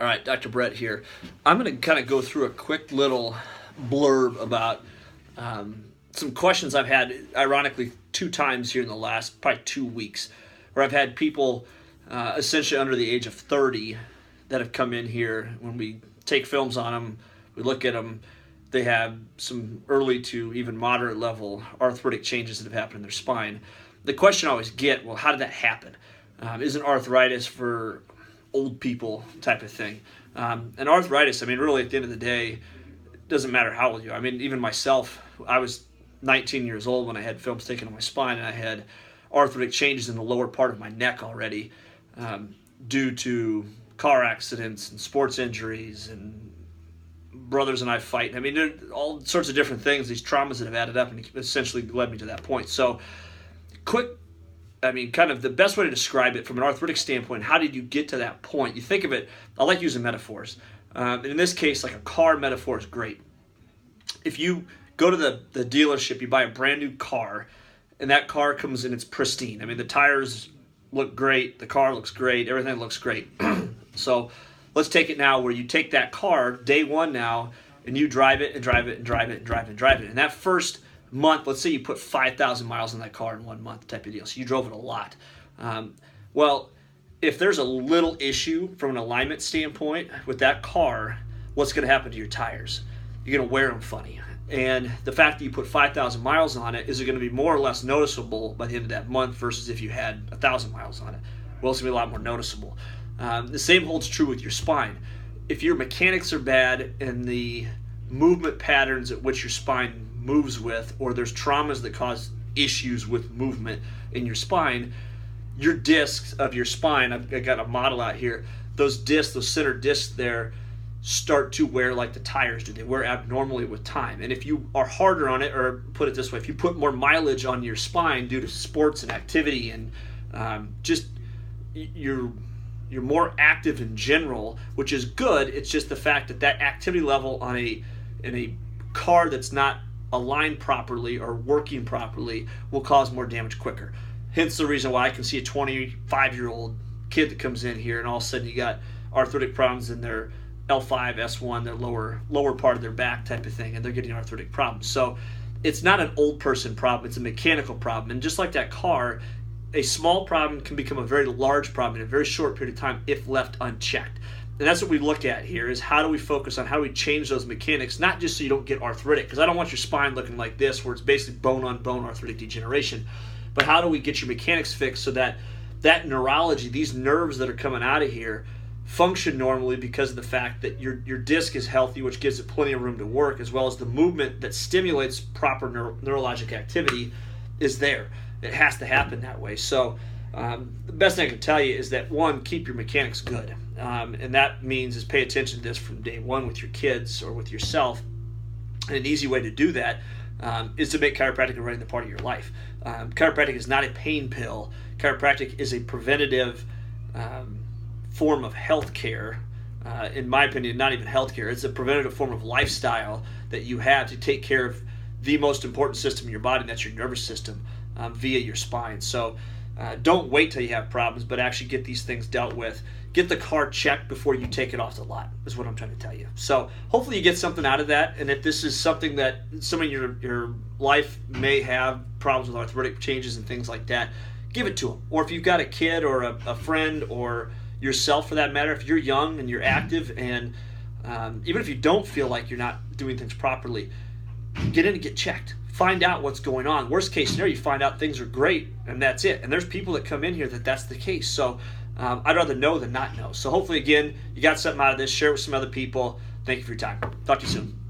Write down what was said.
All right, Dr. Brett here. I'm going to kind of go through a quick little blurb about some questions I've had, ironically, 2 times here in the last probably 2 weeks, where I've had people essentially under the age of 30 that have come in here. When we take films on them, we look at them, they have some early to even moderate level arthritic changes that have happened in their spine. The question I always get, well, how did that happen? Isn't arthritis for old people type of thing? And arthritis, I mean, really at the end of the day, it doesn't matter how old you are. I mean, even myself, I was 19 years old when I had films taken on my spine, and I had arthritic changes in the lower part of my neck already due to car accidents and sports injuries and brothers and I fighting. I mean, there are all sorts of different things, these traumas that have added up and essentially led me to that point. So, kind of the best way to describe it from an arthritic standpoint, how did you get to that point? You think of it, I like using metaphors. In this case, like a car metaphor is great. If you go to the dealership, you buy a brand new car, and that car comes in, it's pristine. I mean, the tires look great, the car looks great, everything looks great. So let's take it now where you take that car, day one now, and you drive it and drive it and drive it and drive it and drive it. And that first month, let's say you put 5,000 miles on that car in 1 month type of deal. So you drove it a lot. Well, if there's a little issue from an alignment standpoint with that car, what's going to happen to your tires? You're going to wear them funny. And the fact that you put 5,000 miles on it, is it going to be more or less noticeable by the end of that month versus if you had 1,000 miles on it? Well, it's going to be a lot more noticeable. The same holds true with your spine. If your mechanics are bad and the movement patterns at which your spine moves with, or there's traumas that cause issues with movement in your spine, your discs of your spine, I've got a model out here, those discs, those center discs there, start to wear like the tires do. They wear abnormally with time. And if you are harder on it, or put it this way, if you put more mileage on your spine due to sports and activity and just you're more active in general, which is good. It's just the fact that that activity level in a car that's not aligned properly or working properly will cause more damage quicker. Hence the reason why I can see a 25-year-old kid that comes in here and all of a sudden you got arthritic problems in their L5, S1, their lower part of their back type of thing, and they're getting arthritic problems. So it's not an old person problem, it's a mechanical problem. And just like that car, a small problem can become a very large problem in a very short period of time if left unchecked. And that's what we look at here, is how do we focus on how do we change those mechanics, not just so you don't get arthritic, because I don't want your spine looking like this where it's basically bone-on-bone arthritic degeneration, but how do we get your mechanics fixed so that that neurology, these nerves that are coming out of here, function normally because of the fact that your disc is healthy, which gives it plenty of room to work, as well as the movement that stimulates proper neurologic activity is there. It has to happen that way. So the best thing I can tell you is that, one, keep your mechanics good. And that means is pay attention to this from day one with your kids or with yourself. And an easy way to do that is to make chiropractic a regular part of your life. Chiropractic is not a pain pill. Chiropractic is a preventative form of health care. In my opinion, not even health care. It's a preventative form of lifestyle that you have to take care of the most important system in your body, and that's your nervous system, via your spine. So don't wait till you have problems, but actually get these things dealt with. Get the car checked before you take it off the lot, is what I'm trying to tell you. So hopefully you get something out of that. And if this is something that some of your life may have problems with arthritic changes and things like that, give it to them. Or if you've got a kid or a friend or yourself for that matter, if you're young and you're active and even if you don't feel like you're not doing things properly, get in and get checked. Find out what's going on. Worst case scenario, you find out things are great and that's it. And there's people that come in here that's the case. So I'd rather know than not know. So hopefully, again, you got something out of this. Share it with some other people. Thank you for your time. Talk to you soon.